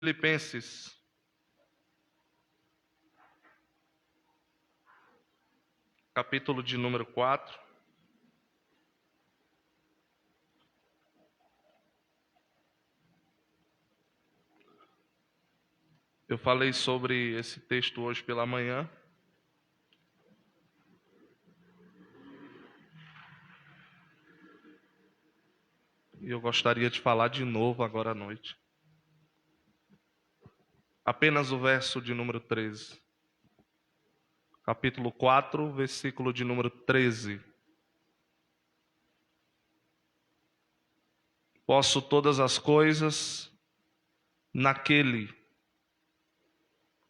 Filipenses, capítulo de número 4. Eu falei sobre esse texto hoje pela manhã. E eu gostaria de falar de novo agora à noite. Apenas o verso de número 13. Capítulo 4, versículo de número 13. Posso todas as coisas naquele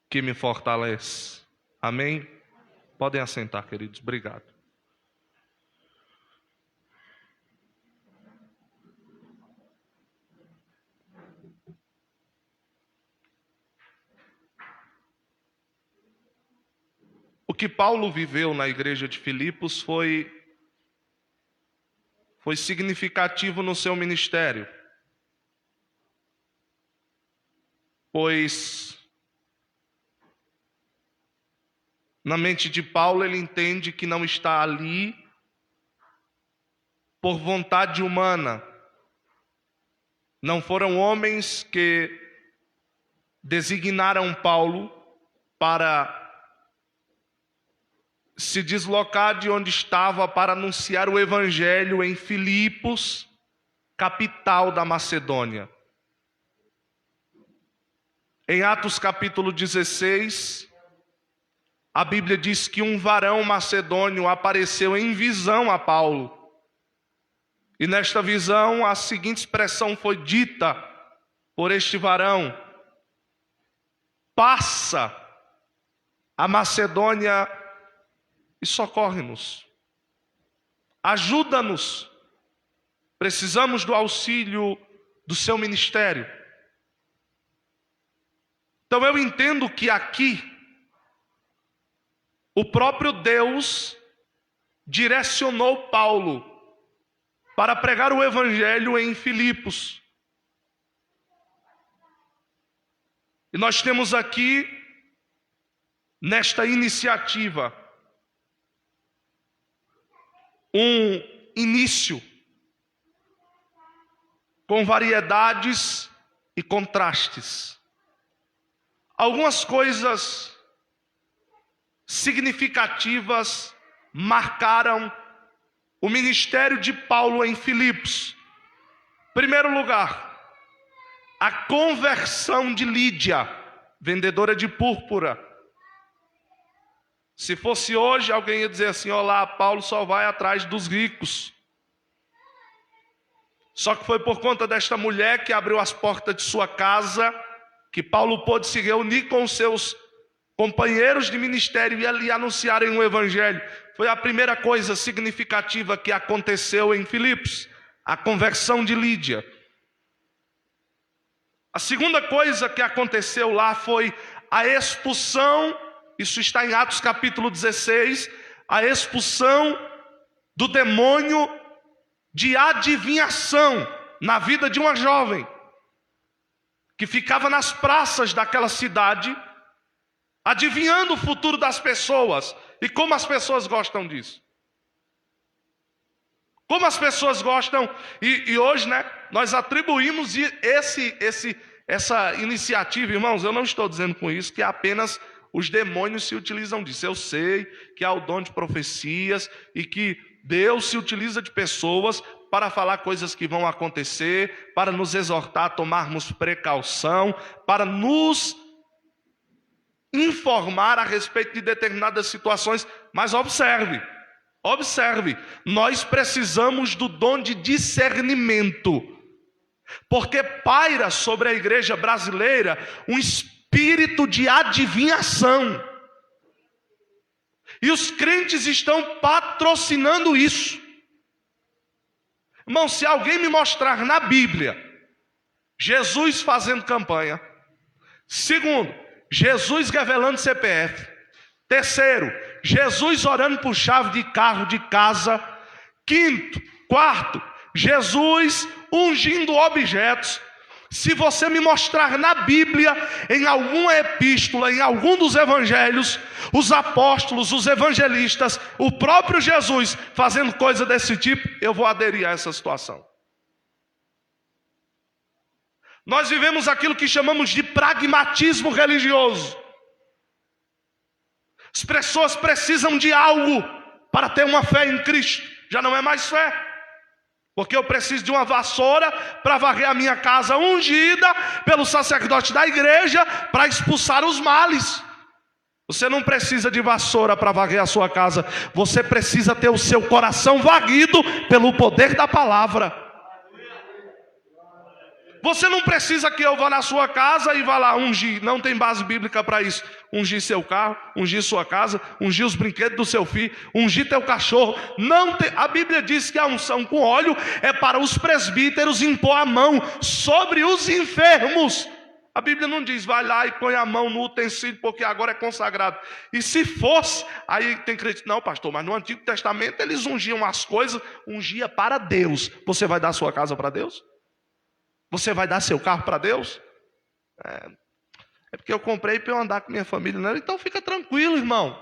que me fortalece. Amém? Podem assentar, queridos. Obrigado. O que Paulo viveu na igreja de Filipos foi significativo no seu ministério. Pois na mente de Paulo ele entende que não está ali por vontade humana. Não foram homens que designaram Paulo para se deslocar de onde estava para anunciar o evangelho em Filipos, capital da Macedônia. Em Atos capítulo 16, a Bíblia diz que um varão macedônio apareceu em visão a Paulo. E nesta visão a seguinte expressão foi dita por este varão: passa a Macedônia e socorre-nos, ajuda-nos, precisamos do auxílio do seu ministério. Então eu entendo que aqui o próprio Deus direcionou Paulo para pregar o evangelho em Filipos. E nós temos aqui, nesta iniciativa, um início com variedades e contrastes. Algumas coisas significativas marcaram o ministério de Paulo em Filipos. Em primeiro lugar, a conversão de Lídia, vendedora de púrpura. Se fosse hoje, alguém ia dizer assim: olá, Paulo só vai atrás dos ricos. Só que foi por conta desta mulher que abriu as portas de sua casa que Paulo pôde se reunir com os seus companheiros de ministério e ali anunciarem o evangelho. Foi a primeira coisa significativa que aconteceu em Filipos, a conversão de Lídia. A segunda coisa que aconteceu lá foi a expulsão. Isso está em Atos capítulo 16, a expulsão do demônio de adivinhação na vida de uma jovem que ficava nas praças daquela cidade, adivinhando o futuro das pessoas. E como as pessoas gostam disso? Como as pessoas gostam, e hoje, nós atribuímos essa iniciativa, irmãos, eu não estou dizendo com isso que apenas os demônios se utilizam disso. Eu sei que há o dom de profecias e que Deus se utiliza de pessoas para falar coisas que vão acontecer, para nos exortar a tomarmos precaução, para nos informar a respeito de determinadas situações. Mas observe, nós precisamos do dom de discernimento, porque paira sobre a igreja brasileira um espírito de adivinhação. E os crentes estão patrocinando isso. Irmão, se alguém me mostrar na Bíblia Jesus fazendo campanha, segundo, Jesus revelando CPF, terceiro, Jesus orando por chave de carro, de casa, quinto, quarto, Jesus ungindo objetos, Se você me mostrar na Bíblia, em alguma epístola, em algum dos evangelhos, os apóstolos, os evangelistas, o próprio Jesus fazendo coisa desse tipo, eu vou aderir a essa situação. Nós vivemos aquilo que chamamos de pragmatismo religioso. As pessoas precisam de algo para ter uma fé em Cristo. Já não é mais fé. Porque eu preciso de uma vassoura para varrer a minha casa ungida pelo sacerdote da igreja para expulsar os males. Você não precisa de vassoura para varrer a sua casa. Você precisa ter o seu coração varrido pelo poder da palavra. Você não precisa que eu vá na sua casa e vá lá ungir. Não tem base bíblica para isso. Ungir seu carro, ungir sua casa, ungir os brinquedos do seu filho, ungir teu cachorro. Não tem. A Bíblia diz que a unção com óleo é para os presbíteros impor a mão sobre os enfermos. A Bíblia não diz, vai lá e põe a mão no utensílio, porque agora é consagrado. E se fosse, aí tem crente, não pastor, mas no Antigo Testamento eles ungiam as coisas, ungia para Deus. Você vai dar a sua casa para Deus? Você vai dar seu carro para Deus? É porque eu comprei para eu andar com minha família. Não? Então fica tranquilo, irmão.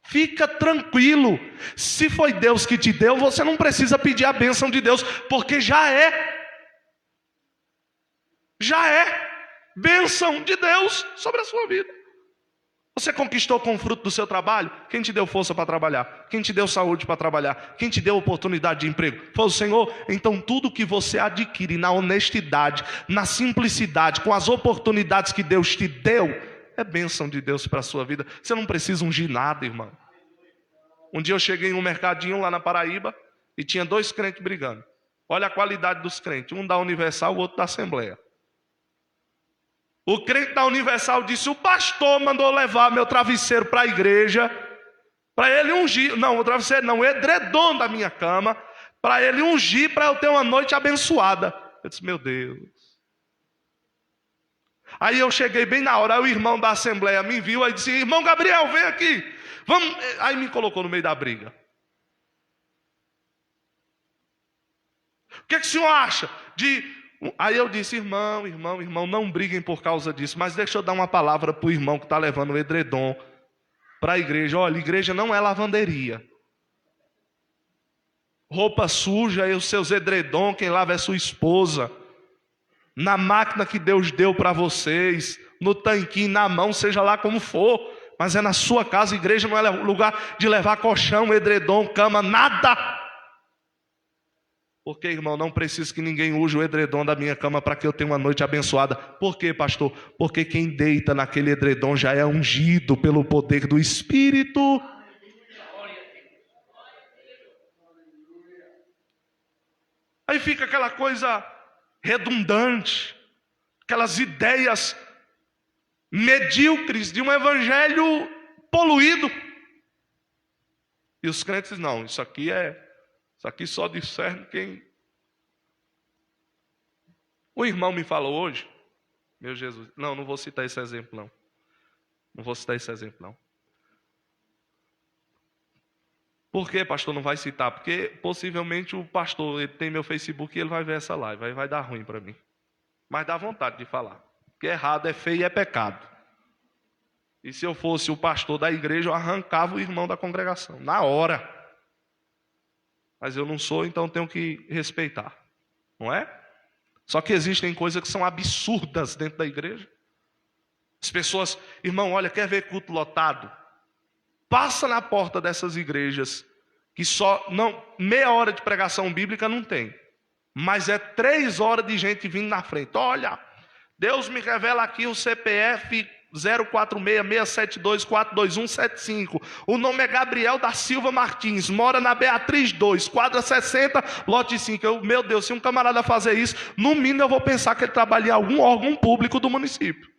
Fica tranquilo. Se foi Deus que te deu, você não precisa pedir a bênção de Deus, porque já é. Já é bênção de Deus sobre a sua vida. Você conquistou com o fruto do seu trabalho? Quem te deu força para trabalhar? Quem te deu saúde para trabalhar? Quem te deu oportunidade de emprego? Foi o Senhor? Então tudo que você adquire na honestidade, na simplicidade, com as oportunidades que Deus te deu, é bênção de Deus para a sua vida. Você não precisa ungir nada, irmão. Um dia eu cheguei em um mercadinho lá na Paraíba e tinha 2 crentes brigando. Olha a qualidade dos crentes. Um da Universal, o outro da Assembleia. O crente da Universal disse, o pastor mandou levar meu travesseiro para a igreja, para ele ungir, não, o travesseiro não, o edredom da minha cama, para ele ungir, para eu ter uma noite abençoada. Eu disse, meu Deus. Aí eu cheguei bem na hora, aí o irmão da Assembleia me viu, aí disse, irmão Gabriel, vem aqui, vamos. Aí me colocou no meio da briga. O que o senhor acha de... Aí eu disse, irmão, não briguem por causa disso, mas deixa eu dar uma palavra para o irmão que está levando o edredom para a igreja. Olha, igreja não é lavanderia. Roupa suja e os seus edredom, quem lava é sua esposa. Na máquina que Deus deu para vocês, no tanquinho, na mão, seja lá como for. Mas é na sua casa, igreja não é lugar de levar colchão, edredom, cama, nada. Porque, irmão, não preciso que ninguém use o edredom da minha cama para que eu tenha uma noite abençoada. Por quê, pastor? Porque quem deita naquele edredom já é ungido pelo poder do Espírito. Aí fica aquela coisa redundante, aquelas ideias medíocres de um evangelho poluído. E os crentes, não, isso aqui só discerne quem... O irmão me falou hoje, meu Jesus, não vou citar esse exemplo não. Não vou citar esse exemplo não. Por que, pastor, não vai citar? Porque possivelmente o pastor, ele tem meu Facebook e ele vai ver essa live, aí vai dar ruim para mim. Mas dá vontade de falar. Porque errado é feio e é pecado. E se eu fosse o pastor da igreja, eu arrancava o irmão da congregação, na hora. Mas eu não sou, então tenho que respeitar. Não é? Só que existem coisas que são absurdas dentro da igreja. As pessoas, irmão, olha, quer ver culto lotado? Passa na porta dessas igrejas, que meia hora de pregação bíblica não tem. Mas é 3 horas de gente vindo na frente. Olha, Deus me revela aqui o CPF 04672242175. O nome é Gabriel da Silva Martins, mora na Beatriz 2, quadra 60, lote 5. Meu Deus, se um camarada fazer isso, no mínimo eu vou pensar que ele trabalha em algum órgão público do município.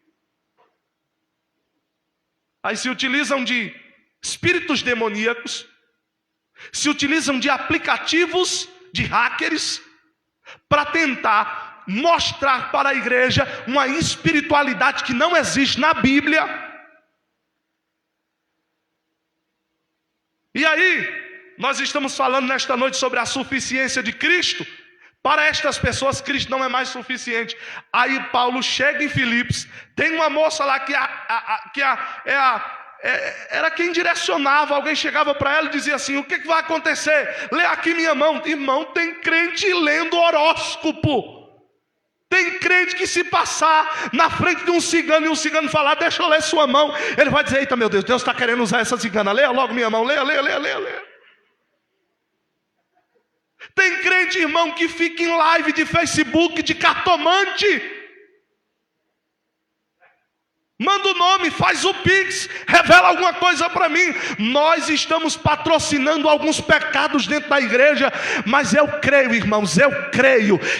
Aí se utilizam de espíritos demoníacos, se utilizam de aplicativos de hackers para tentar mostrar para a igreja uma espiritualidade que não existe na Bíblia. E aí, nós estamos falando nesta noite sobre a suficiência de Cristo, Para estas pessoas, Cristo não é mais suficiente. Aí Paulo chega em Filipos, tem uma moça lá era quem direcionava. Alguém chegava para ela e dizia assim: o que vai acontecer? Lê aqui minha mão. Irmão, tem crente lendo horóscopo. Tem crente que, se passar na frente de um cigano e um cigano falar: deixa eu ler sua mão, ele vai dizer: eita meu Deus, Deus está querendo usar essa cigana. Leia logo minha mão, leia. Tem crente, irmão, que fica em live de Facebook de cartomante. Manda o nome, faz o Pix, revela alguma coisa para mim. Nós estamos patrocinando alguns pecados dentro da igreja, mas eu creio, irmãos,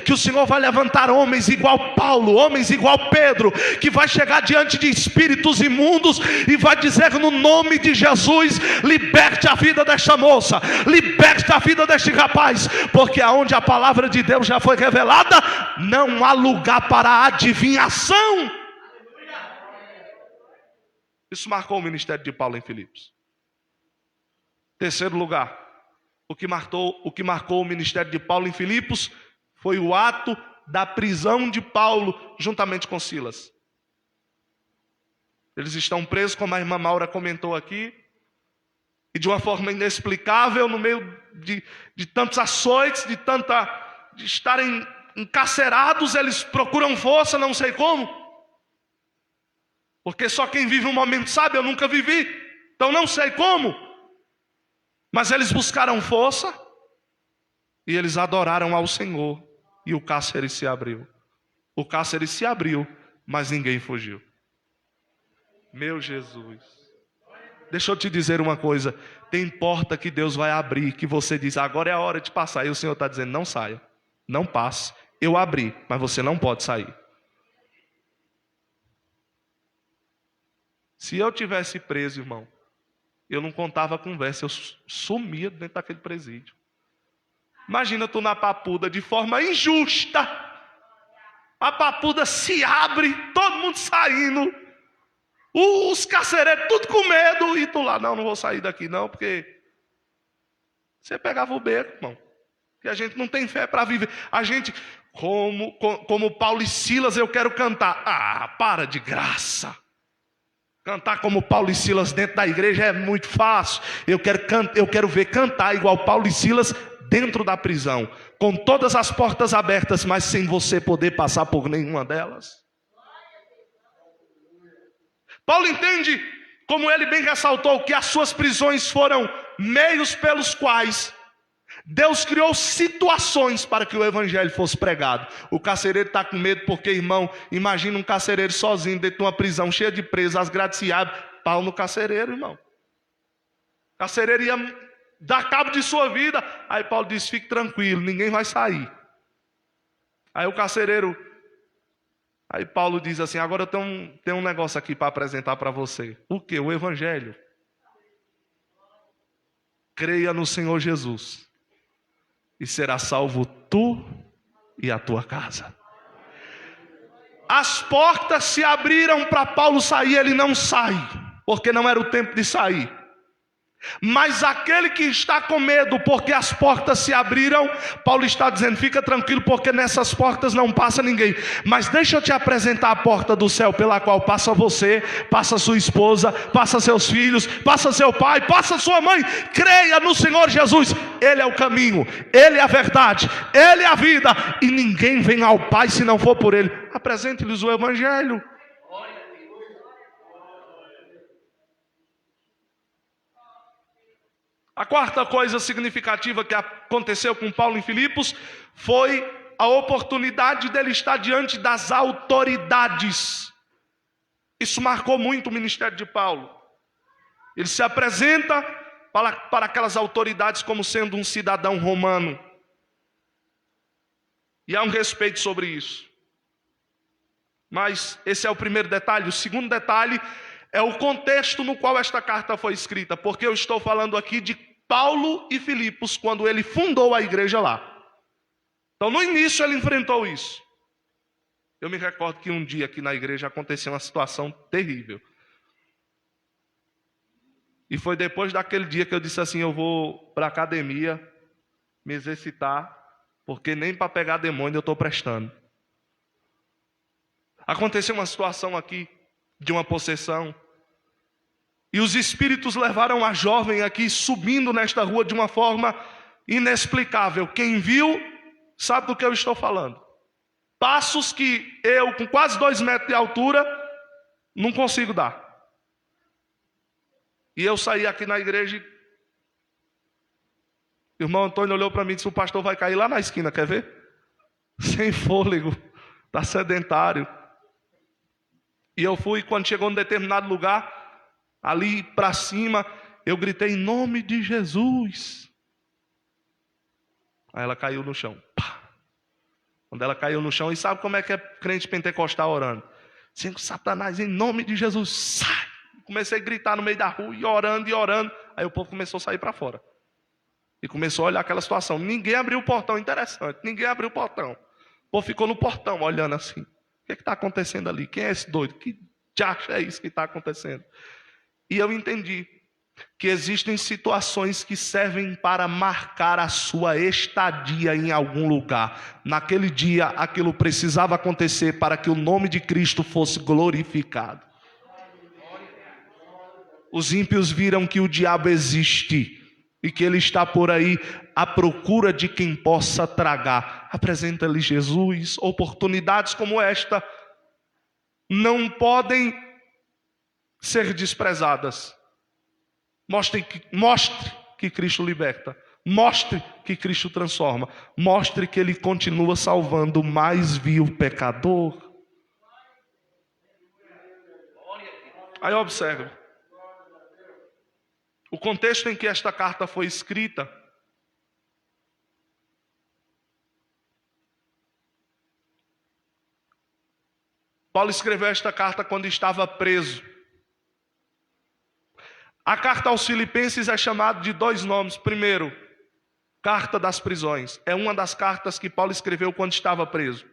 que o Senhor vai levantar homens igual Paulo, homens igual Pedro, que vai chegar diante de espíritos imundos e vai dizer: no nome de Jesus, liberte a vida desta moça, liberte a vida deste rapaz, porque aonde a palavra de Deus já foi revelada, não há lugar para adivinhação. Isso marcou o ministério de Paulo em Filipos. Terceiro lugar, o que marcou o ministério de Paulo em Filipos foi o ato da prisão de Paulo juntamente com Silas. Eles estão presos, como a irmã Maura comentou aqui, e de uma forma inexplicável, no meio de tantos açoites, de estarem encarcerados, eles procuram força, não sei como. Porque só quem vive um momento sabe, eu nunca vivi, então não sei como. Mas eles buscaram força e eles adoraram ao Senhor, e o cárcere se abriu. O cárcere se abriu, mas ninguém fugiu. Meu Jesus, deixa eu te dizer uma coisa: tem porta que Deus vai abrir, que você diz: agora é a hora de passar, e o Senhor está dizendo: não saia, não passe. Eu abri, mas você não pode sair. Se eu tivesse preso, irmão, eu não contava a conversa, eu sumia dentro daquele presídio. Imagina tu na Papuda de forma injusta. A Papuda se abre, todo mundo saindo, os carcereiros tudo com medo, e tu lá: não vou sair daqui não, porque você pegava o beco, irmão. Que a gente não tem fé para viver. A gente, como Paulo e Silas, eu quero cantar. Ah, para de graça. Cantar como Paulo e Silas dentro da igreja é muito fácil. Eu quero ver cantar igual Paulo e Silas dentro da prisão, com todas as portas abertas, mas sem você poder passar por nenhuma delas. Paulo entende, como ele bem ressaltou, que as suas prisões foram meios pelos quais Deus criou situações para que o evangelho fosse pregado. O carcereiro está com medo porque, irmão, imagina um carcereiro sozinho dentro de uma prisão cheia de presos, as grades se abrem, pau no carcereiro, irmão. O carcereiro ia dar cabo de sua vida. Aí Paulo disse: fique tranquilo, ninguém vai sair. Aí o carcereiro, aí Paulo diz assim: agora eu tenho um negócio aqui para apresentar para você. O que? O evangelho. Creia no Senhor Jesus e será salvo tu e a tua casa. As portas se abriram para Paulo sair, ele não sai, porque não era o tempo de sair. Mas aquele que está com medo porque as portas se abriram, Paulo está dizendo: fica tranquilo, porque nessas portas não passa ninguém. Mas deixa eu te apresentar a porta do céu, pela qual passa você, passa sua esposa, passa seus filhos, passa seu pai, passa sua mãe. Creia no Senhor Jesus, Ele é o caminho, Ele é a verdade, Ele é a vida, e ninguém vem ao Pai se não for por Ele. Apresente-lhes o evangelho. A quarta coisa significativa que aconteceu com Paulo em Filipos foi a oportunidade dele estar diante das autoridades. Isso marcou muito o ministério de Paulo. Ele se apresenta para aquelas autoridades como sendo um cidadão romano. E há um respeito sobre isso. Mas esse é o primeiro detalhe. O segundo detalhe é o contexto no qual esta carta foi escrita, porque eu estou falando aqui de Paulo e Filipos, quando ele fundou a igreja lá. Então no início ele enfrentou isso. Eu me recordo que um dia aqui na igreja aconteceu uma situação terrível. E foi depois daquele dia que eu disse assim: eu vou para a academia me exercitar, porque nem para pegar demônio eu estou prestando. Aconteceu uma situação aqui, de uma possessão, e os espíritos levaram a jovem aqui subindo nesta rua de uma forma inexplicável. Quem viu, sabe do que eu estou falando. Passos que eu, com quase 2 metros de altura, não consigo dar. E eu saí aqui na igreja e o irmão Antônio olhou para mim e disse: o pastor vai cair lá na esquina, quer ver? Sem fôlego, está sedentário. E eu fui, quando chegou em determinado lugar, ali para cima, eu gritei: em nome de Jesus. Aí ela caiu no chão. Pá. Quando ela caiu no chão, e sabe como é que é crente pentecostal orando? Senhor, Satanás, em nome de Jesus, sai! Comecei a gritar no meio da rua, e orando, e orando. Aí o povo começou a sair para fora. E começou a olhar aquela situação. Ninguém abriu o portão, interessante. Ninguém abriu o portão. O povo ficou no portão, olhando assim. O que está acontecendo ali? Quem é esse doido? Que diacho é isso que está acontecendo? E eu entendi que existem situações que servem para marcar a sua estadia em algum lugar. Naquele dia, aquilo precisava acontecer para que o nome de Cristo fosse glorificado. Os ímpios viram que o diabo existe e que ele está por aí à procura de quem possa tragar. Apresenta-lhe Jesus. Oportunidades como esta não podem ser desprezadas. Mostre que Cristo liberta. Mostre que Cristo transforma. Mostre que Ele continua salvando o mais vil pecador. Aí observe. O contexto em que esta carta foi escrita Paulo escreveu esta carta quando estava preso. A carta aos Filipenses é chamada de 2 nomes. Primeiro, carta das prisões. É uma das cartas que Paulo escreveu quando estava preso.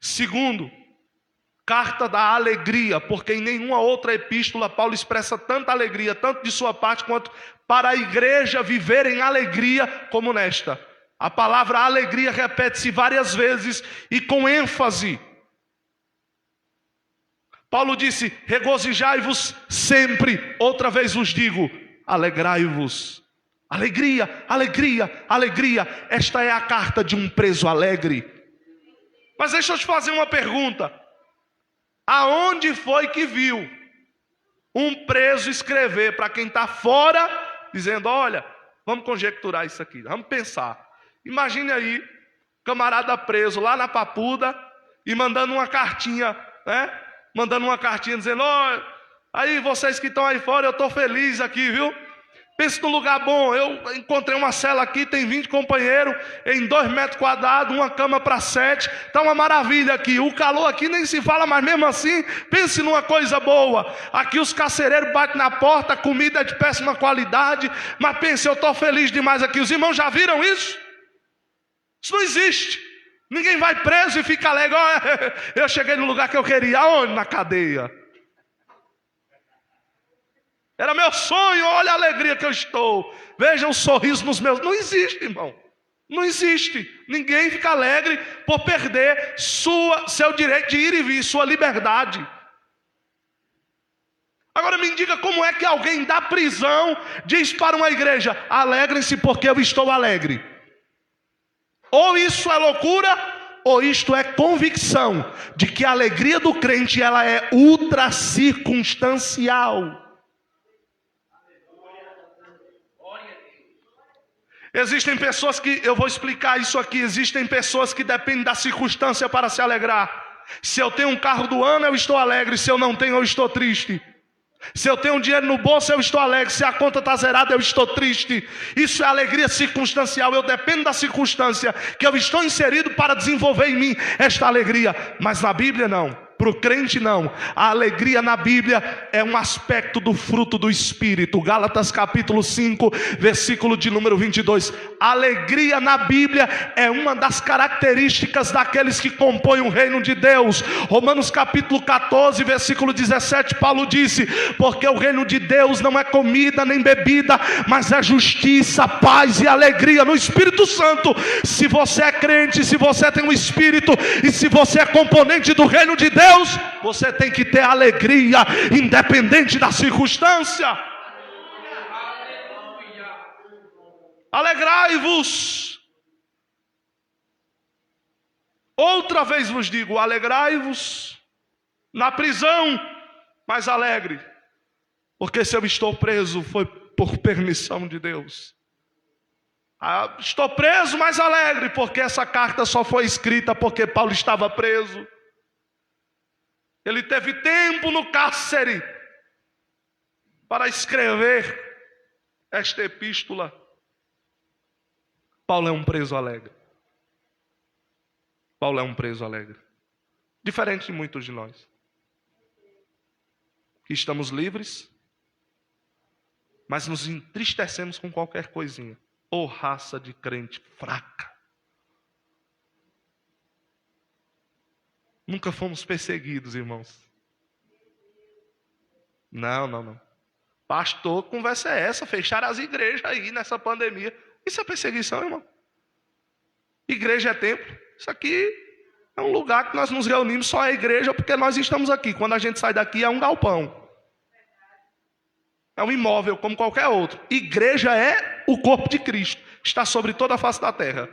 Segundo, carta da alegria, porque em nenhuma outra epístola Paulo expressa tanta alegria, tanto de sua parte quanto para a igreja viver em alegria como nesta. A palavra alegria repete-se várias vezes e com ênfase. Paulo disse: regozijai-vos sempre. Outra vez vos digo, alegrai-vos. Alegria, alegria, alegria. Esta é a carta de um preso alegre. Mas deixa eu te fazer uma pergunta. Aonde foi que viu um preso escrever para quem está fora, dizendo: olha, vamos conjecturar isso aqui, vamos pensar. Imagine aí, camarada preso lá na Papuda e mandando uma cartinha, né? Mandando uma cartinha dizendo: olha, aí vocês que estão aí fora, eu estou feliz aqui, viu? Pense num lugar bom, eu encontrei uma cela aqui, tem 20 companheiros, em 2 metros quadrados, uma cama para 7, está uma maravilha aqui, o calor aqui nem se fala, mas mesmo assim, pense numa coisa boa, aqui os carcereiros batem na porta, a comida é de péssima qualidade, mas pense, eu estou feliz demais aqui. Os irmãos já viram isso? Isso não existe. Ninguém vai preso e fica alegre: oh, eu cheguei no lugar que eu queria. Aonde? Na cadeia. Era meu sonho, olha a alegria que eu estou. Veja o sorriso nos meus. Não existe, irmão. Não existe. Ninguém fica alegre por perder seu direito de ir e vir, sua liberdade. Agora me diga, como é que alguém da prisão diz para uma igreja: alegrem-se porque eu estou alegre? Ou isso é loucura, ou isto é convicção de que a alegria do crente ela é ultra circunstancial. Existem pessoas que, eu vou explicar isso aqui, existem pessoas que dependem da circunstância para se alegrar. Se eu tenho um carro do ano, eu estou alegre. Se eu não tenho, eu estou triste. Se eu tenho dinheiro no bolso, eu estou alegre. Se a conta está zerada, eu estou triste. Isso é alegria circunstancial. Eu dependo da circunstância que eu estou inserido para desenvolver em mim esta alegria. Mas na Bíblia não. Para o crente não. A alegria na Bíblia é um aspecto do fruto do Espírito. Gálatas capítulo 5, versículo de número 22. A alegria na Bíblia é uma das características daqueles que compõem o reino de Deus. Romanos capítulo 14, versículo 17, Paulo disse: porque o reino de Deus não é comida nem bebida, mas é justiça, paz e alegria no Espírito Santo. Se você é crente, se você tem um Espírito e se você é componente do reino de Deus, você tem que ter alegria, independente da circunstância. Alegrai-vos. Outra vez vos digo: alegrai-vos na prisão, mas alegre, porque se eu estou preso foi por permissão de Deus. Estou preso, mas alegre, porque essa carta só foi escrita porque Paulo estava preso. Ele teve tempo no cárcere para escrever esta epístola. Paulo é um preso alegre. Paulo é um preso alegre. Diferente de muitos de nós, que estamos livres, mas nos entristecemos com qualquer coisinha. Ô raça de crente fraca. Nunca fomos perseguidos, irmãos. Não. Pastor, que conversa é essa? Fecharam as igrejas aí nessa pandemia. Isso é perseguição, irmão? Igreja é templo. Isso aqui é um lugar que nós nos reunimos, só é igreja porque nós estamos aqui. Quando a gente sai daqui é um galpão. É um imóvel como qualquer outro. Igreja é o corpo de Cristo. Está sobre toda a face da terra.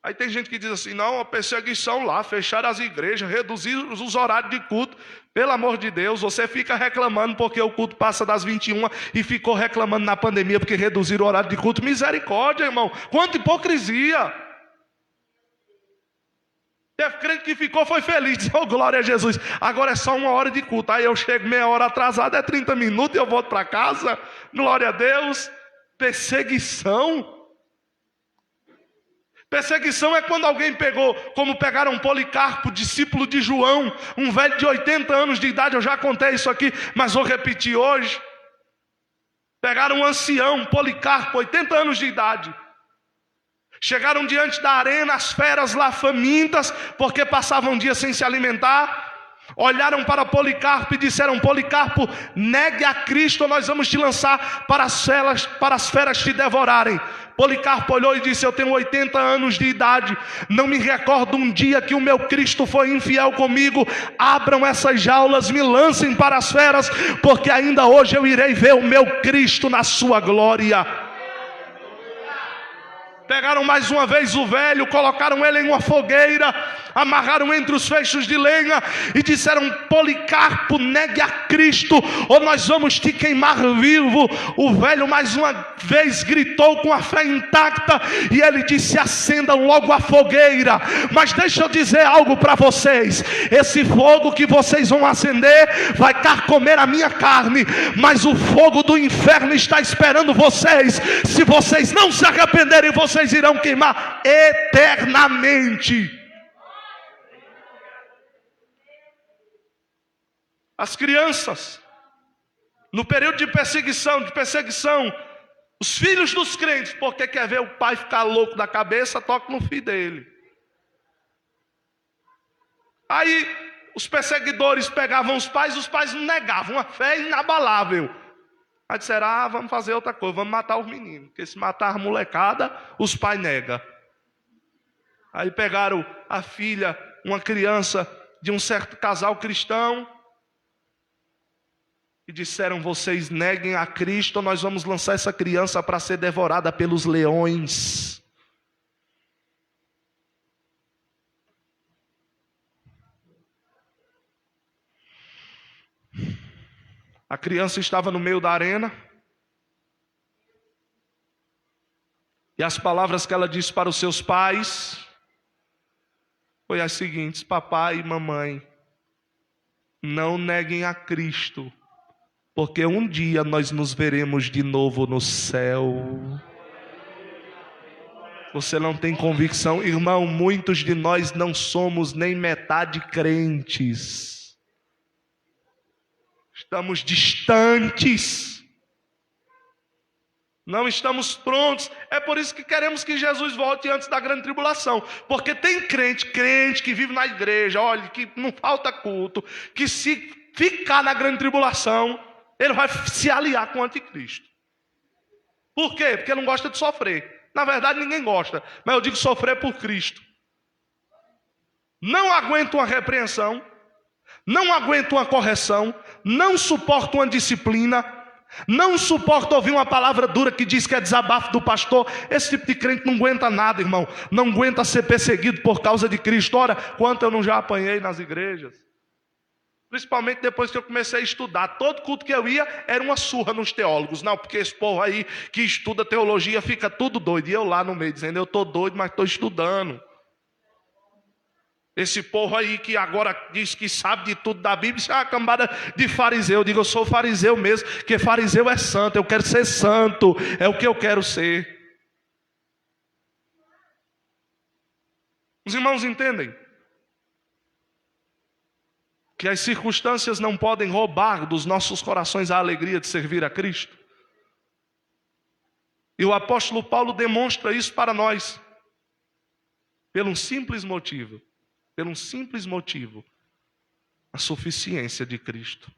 Aí tem gente que diz assim: não, a perseguição lá, fechar as igrejas, reduzir os horários de culto. Pelo amor de Deus, você fica reclamando porque o culto passa das 21 e ficou reclamando na pandemia porque reduziram o horário de culto. Misericórdia, irmão. Quanta hipocrisia. Teve crente que ficou, foi feliz, disse: oh, glória a Jesus, agora é só 1 hora de culto. Aí eu chego meia hora atrasado, é 30 minutos e eu volto para casa. Glória a Deus. Perseguição. Perseguição é quando alguém pegou, como pegaram Policarpo, discípulo de João, um velho de 80 anos de idade. Eu já contei isso aqui, mas vou repetir hoje. Pegaram um ancião, Policarpo, 80 anos de idade. Chegaram diante da arena, as feras lá famintas, porque passavam um dia sem se alimentar. Olharam para Policarpo e disseram: Policarpo, negue a Cristo ou nós vamos te lançar para as feras te devorarem. Policarpo olhou e disse: eu tenho 80 anos de idade, não me recordo um dia que o meu Cristo foi infiel comigo. Abram essas jaulas, me lancem para as feras, porque ainda hoje eu irei ver o meu Cristo na sua glória. Pegaram mais uma vez o velho, colocaram ele em uma fogueira, amarraram entre os feixes de lenha e disseram: Policarpo, negue a Cristo ou nós vamos te queimar vivo. O velho mais uma vez gritou com a fé intacta e ele disse: acendam logo a fogueira. Mas deixa eu dizer algo para vocês: esse fogo que vocês vão acender vai carcomer a minha carne, mas o fogo do inferno está esperando vocês. Se vocês não se arrependerem, vocês irão queimar eternamente. As crianças, no período de perseguição, os filhos dos crentes, porque quer ver o pai ficar louco da cabeça, toca no filho dele. Aí os perseguidores pegavam os pais não negavam, a fé inabalável. Aí disseram: vamos fazer outra coisa, vamos matar os meninos, porque se matar a molecada, os pais negam. Aí pegaram a filha, uma criança de um certo casal cristão, e disseram: vocês neguem a Cristo, nós vamos lançar essa criança para ser devorada pelos leões. A criança estava no meio da arena, e as palavras que ela disse para os seus pais foi as seguintes: papai e mamãe, não neguem a Cristo, porque um dia nós nos veremos de novo no céu. Você não tem convicção. Irmão, muitos de nós não somos nem metade crentes. Estamos distantes. Não estamos prontos. É por isso que queremos que Jesus volte antes da grande tribulação. Porque tem crente que vive na igreja, olha, que não falta culto, que se ficar na grande tribulação, ele vai se aliar com o anticristo. Por quê? Porque não gosta de sofrer. Na verdade, ninguém gosta, mas eu digo sofrer por Cristo. Não aguento uma repreensão, não aguento uma correção, não suporto uma disciplina, não suporto ouvir uma palavra dura que diz que é desabafo do pastor. Esse tipo de crente não aguenta nada, irmão. Não aguenta ser perseguido por causa de Cristo. Ora, quanto eu não já apanhei nas igrejas. Principalmente depois que eu comecei a estudar. Todo culto que eu ia era uma surra nos teólogos. Não, porque esse povo aí que estuda teologia fica tudo doido. E eu lá no meio dizendo, eu estou doido, mas estou estudando. Esse povo aí que agora diz que sabe de tudo da Bíblia, isso é uma cambada de fariseu. Eu digo, eu sou fariseu mesmo, porque fariseu é santo. Eu quero ser santo, é o que eu quero ser. Os irmãos entendem? Que as circunstâncias não podem roubar dos nossos corações a alegria de servir a Cristo. E o apóstolo Paulo demonstra isso para nós. Pelo um simples motivo. A suficiência de Cristo.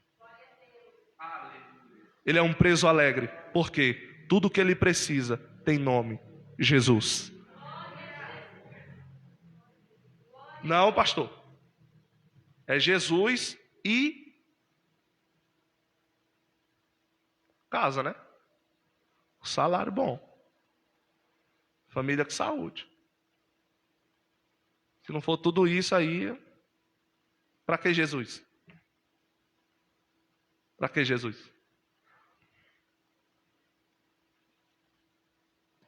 Ele é um preso alegre. Por quê? Tudo que ele precisa tem nome: Jesus. Não, pastor. É Jesus e casa, né? Salário bom. Família com saúde. Se não for tudo isso aí, para que Jesus? Para que Jesus?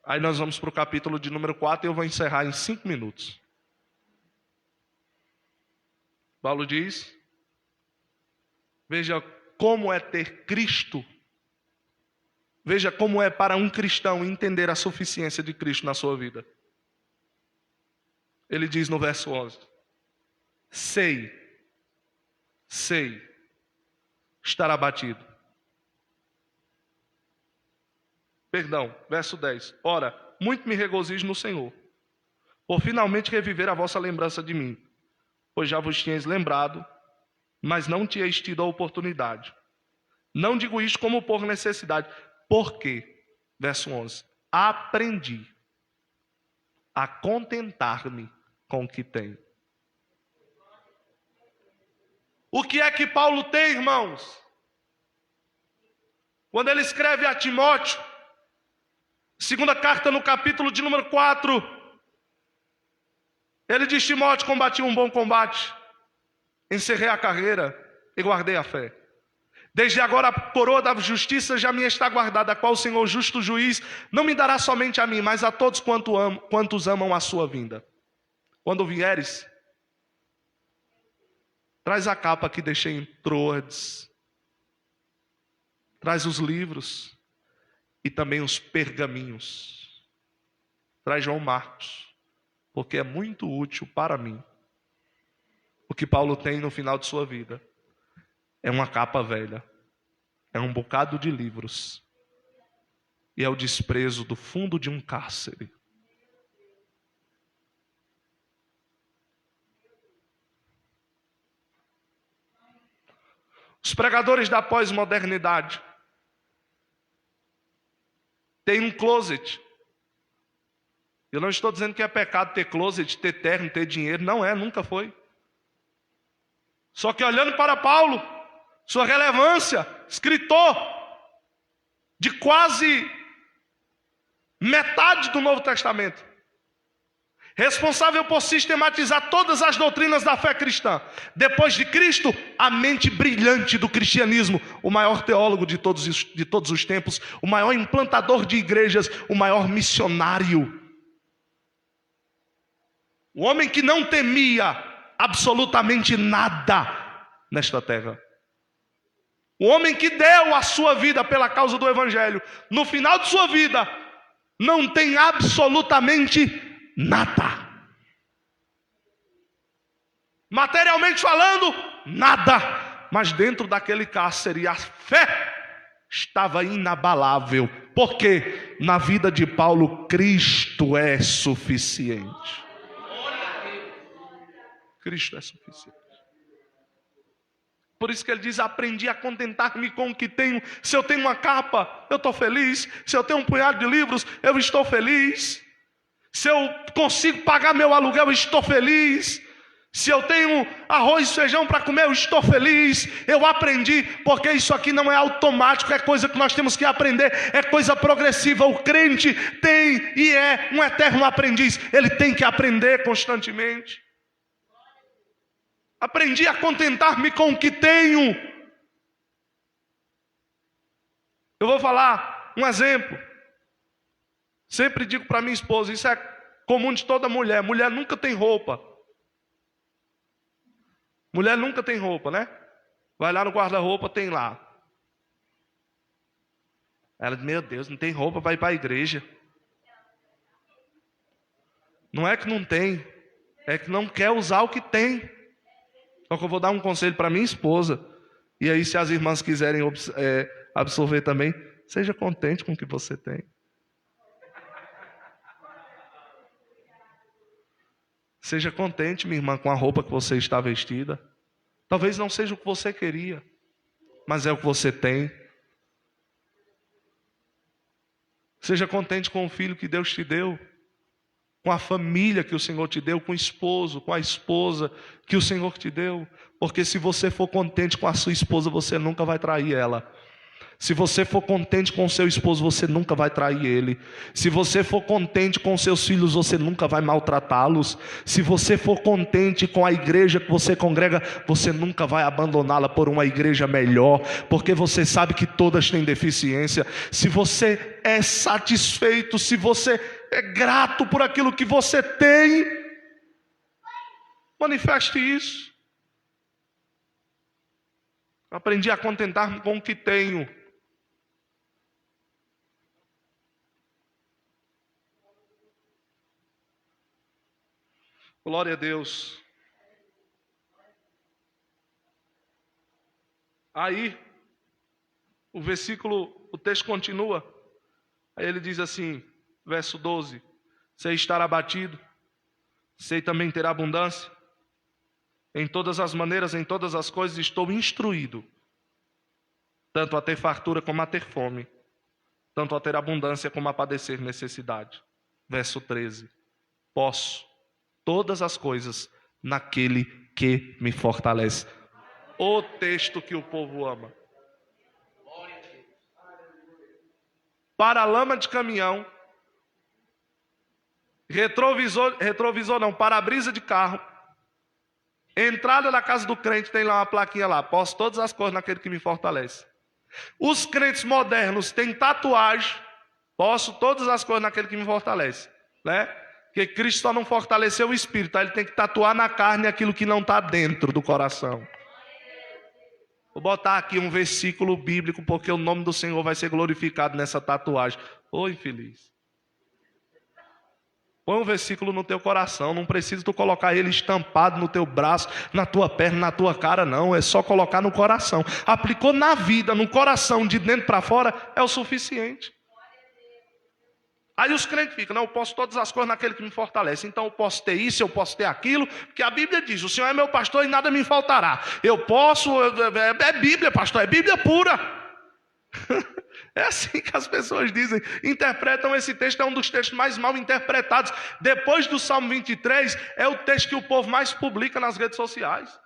Aí nós vamos para o capítulo de número 4 e eu vou encerrar em 5 minutos. Paulo diz, veja como é ter Cristo, veja como é para um cristão entender a suficiência de Cristo na sua vida. Ele diz no verso 11, sei estar abatido. Perdão, verso 10, ora, muito me regozijo no Senhor, por finalmente reviver a vossa lembrança de mim. Pois já vos tinhais lembrado, mas não tinhais tido a oportunidade. Não digo isto como por necessidade. Por quê? Verso 11. Aprendi a contentar-me com o que tenho. O que é que Paulo tem, irmãos? Quando ele escreve a Timóteo, segunda carta no capítulo de número 4, ele diz, Timóteo, combati um bom combate, encerrei a carreira e guardei a fé. Desde agora a coroa da justiça já me está guardada, a qual o Senhor justo juiz não me dará somente a mim, mas a todos quantos amam a sua vinda. Quando vieres, traz a capa que deixei em Troades, traz os livros e também os pergaminhos, traz João Marcos, porque é muito útil para mim. O que Paulo tem no final de sua vida é uma capa velha, é um bocado de livros, e é o desprezo do fundo de um cárcere. Os pregadores da pós-modernidade têm um closet. Eu não estou dizendo que é pecado ter closet, ter terno, ter dinheiro. Não é, nunca foi. Só que olhando para Paulo, sua relevância, escritor de quase metade do Novo Testamento, responsável por sistematizar todas as doutrinas da fé cristã. Depois de Cristo, a mente brilhante do cristianismo, o maior teólogo de todos os tempos, o maior implantador de igrejas, o maior missionário. O homem que não temia absolutamente nada nesta terra. O homem que deu a sua vida pela causa do Evangelho. No final de sua vida, não tem absolutamente nada. Materialmente falando, nada. Mas dentro daquele cárcere a fé estava inabalável. Porque na vida de Paulo, Cristo é suficiente. Cristo é suficiente. Por isso que ele diz: aprendi a contentar-me com o que tenho. Se eu tenho uma capa, eu estou feliz. Se eu tenho um punhado de livros, eu estou feliz. Se eu consigo pagar meu aluguel, eu estou feliz. Se eu tenho arroz e feijão para comer, eu estou feliz. Eu aprendi, porque isso aqui não é automático, é coisa que nós temos que aprender, é coisa progressiva. O crente tem e é um eterno aprendiz. Ele tem que aprender constantemente. Aprendi a contentar-me com o que tenho. Eu vou falar um exemplo. Sempre digo para minha esposa, isso é comum de toda mulher. Mulher nunca tem roupa. Mulher nunca tem roupa, né? Vai lá no guarda-roupa, tem lá. Ela diz: meu Deus, não tem roupa para ir para a igreja. Não é que não tem, é que não quer usar o que tem. Só que eu vou dar um conselho para minha esposa. E aí, se as irmãs quiserem absorver também, seja contente com o que você tem. Seja contente, minha irmã, com a roupa que você está vestida. Talvez não seja o que você queria, mas é o que você tem. Seja contente com o filho que Deus te deu, com a família que o Senhor te deu, com o esposo, com a esposa que o Senhor te deu. Porque se você for contente com a sua esposa, você nunca vai trair ela. Se você for contente com o seu esposo, você nunca vai trair ele. Se você for contente com seus filhos, você nunca vai maltratá-los. Se você for contente com a igreja que você congrega, você nunca vai abandoná-la por uma igreja melhor, porque você sabe que todas têm deficiência. Se você é satisfeito, se você é grato por aquilo que você tem, manifeste isso. Aprendi a contentar-me com o que tenho. Glória a Deus. Aí, o texto continua. Aí ele diz assim, verso 12: sei estar abatido, sei também ter abundância. Em todas as maneiras, em todas as coisas, estou instruído, tanto a ter fartura como a ter fome, tanto a ter abundância como a padecer necessidade. Verso 13: posso todas as coisas naquele que me fortalece. O texto que o povo ama. Para a lama de caminhão, retrovisor não, para-brisa de carro, entrada da casa do crente, tem lá uma plaquinha lá: posso todas as coisas naquele que me fortalece. Os crentes modernos têm tatuagem: posso todas as coisas naquele que me fortalece, né? Porque Cristo só não fortaleceu o espírito, ele tem que tatuar na carne aquilo que não está dentro do coração. Vou botar aqui um versículo bíblico, porque o nome do Senhor vai ser glorificado nessa tatuagem. Ô infeliz. Põe um versículo no teu coração, não precisa tu colocar ele estampado no teu braço, na tua perna, na tua cara, não. É só colocar no coração. Aplicou na vida, no coração, de dentro para fora, é o suficiente. Aí os crentes ficam: não, eu posso todas as coisas naquele que me fortalece. Então eu posso ter isso, eu posso ter aquilo, porque a Bíblia diz: o Senhor é meu pastor e nada me faltará. Eu posso, é Bíblia, pastor, é Bíblia pura. É assim que as pessoas dizem, interpretam esse texto. É um dos textos mais mal interpretados. Depois do Salmo 23, é o texto que o povo mais publica nas redes sociais,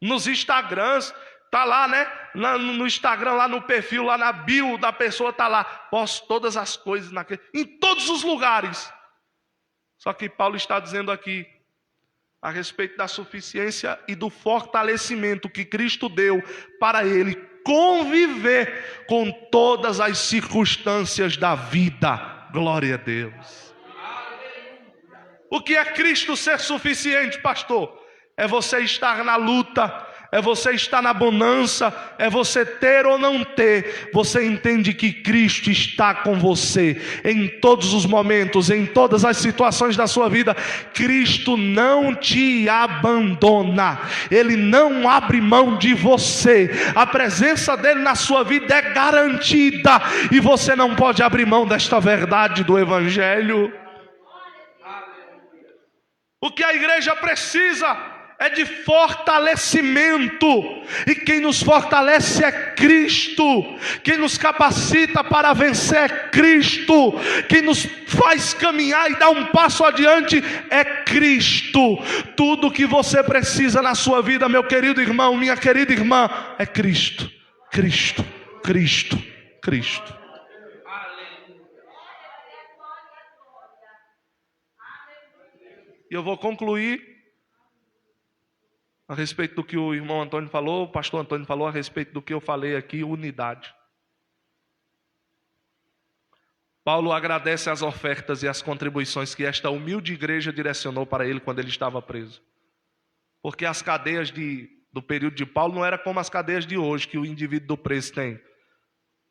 nos Instagrams. Está lá, né? No Instagram, lá no perfil, lá na bio da pessoa, está lá: posso todas as coisas naquele, em todos os lugares. Só que Paulo está dizendo aqui a respeito da suficiência e do fortalecimento que Cristo deu para ele conviver com todas as circunstâncias da vida. Glória a Deus. O que é Cristo ser suficiente, pastor? É você estar na luta, é você estar na bonança, é você ter ou não ter. Você entende que Cristo está com você em todos os momentos, em todas as situações da sua vida. Cristo não te abandona, Ele não abre mão de você. A presença dEle na sua vida é garantida, e você não pode abrir mão desta verdade do Evangelho. O que a igreja precisa é de fortalecimento, e quem nos fortalece é Cristo. Quem nos capacita para vencer é Cristo. Quem nos faz caminhar e dar um passo adiante é Cristo. Tudo que você precisa na sua vida, meu querido irmão, minha querida irmã, é Cristo, Cristo, Cristo, Cristo. E eu vou concluir a respeito do que o irmão Antônio falou, o pastor Antônio falou, a respeito do que eu falei aqui, unidade. Paulo agradece as ofertas e as contribuições que esta humilde igreja direcionou para ele quando ele estava preso. Porque as cadeias do período de Paulo não eram como as cadeias de hoje, que o indivíduo do preso tem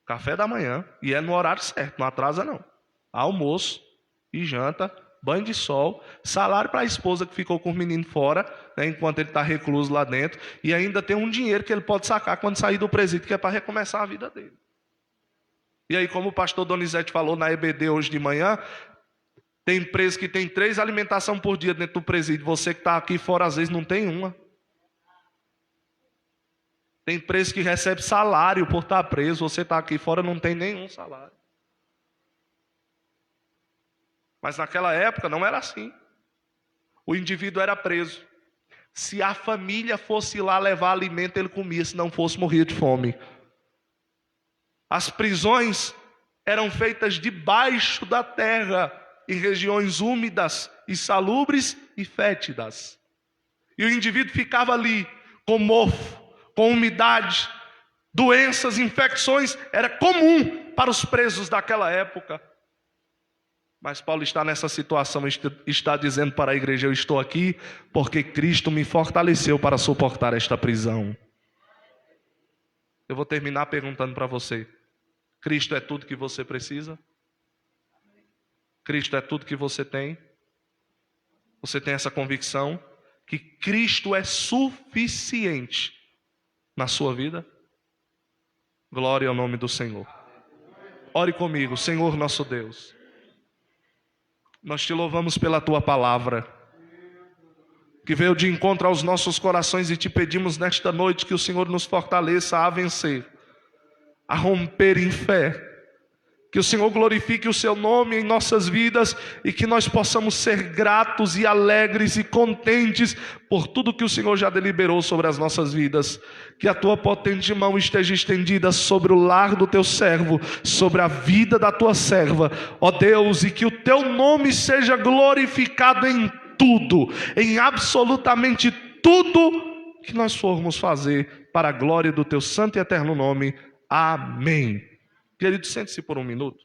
café da manhã, e é no horário certo, não atrasa não. Almoço e janta, banho de sol, salário para a esposa que ficou com o menino fora, né, enquanto ele está recluso lá dentro, e ainda tem um dinheiro que ele pode sacar quando sair do presídio, que é para recomeçar a vida dele. E aí, como o pastor Donizete falou na EBD hoje de manhã, tem preso que tem 3 alimentações por dia dentro do presídio. Você que está aqui fora às vezes não tem uma. Tem preso que recebe salário por estar preso, você está aqui fora não tem nenhum salário. Mas naquela época não era assim. O indivíduo era preso. Se a família fosse lá levar alimento, ele comia, se não fosse, morria de fome. As prisões eram feitas debaixo da terra, em regiões úmidas, insalubres e fétidas. E o indivíduo ficava ali, com mofo, com umidade, doenças, infecções. Era comum para os presos daquela época. Mas Paulo está nessa situação, está dizendo para a igreja: eu estou aqui porque Cristo me fortaleceu para suportar esta prisão. Eu vou terminar perguntando para você: Cristo é tudo que você precisa? Cristo é tudo que você tem? Você tem essa convicção que Cristo é suficiente na sua vida? Glória ao nome do Senhor. Ore comigo. Senhor nosso Deus, nós te louvamos pela tua palavra, que veio de encontro aos nossos corações, e te pedimos nesta noite que o Senhor nos fortaleça a vencer, a romper em fé, que o Senhor glorifique o seu nome em nossas vidas, e que nós possamos ser gratos e alegres e contentes por tudo que o Senhor já deliberou sobre as nossas vidas. Que a tua potente mão esteja estendida sobre o lar do teu servo, sobre a vida da tua serva, ó Deus, e que o teu nome seja glorificado em tudo, em absolutamente tudo que nós formos fazer, para a glória do teu santo e eterno nome. Amém. Querido, sente-se por um minuto.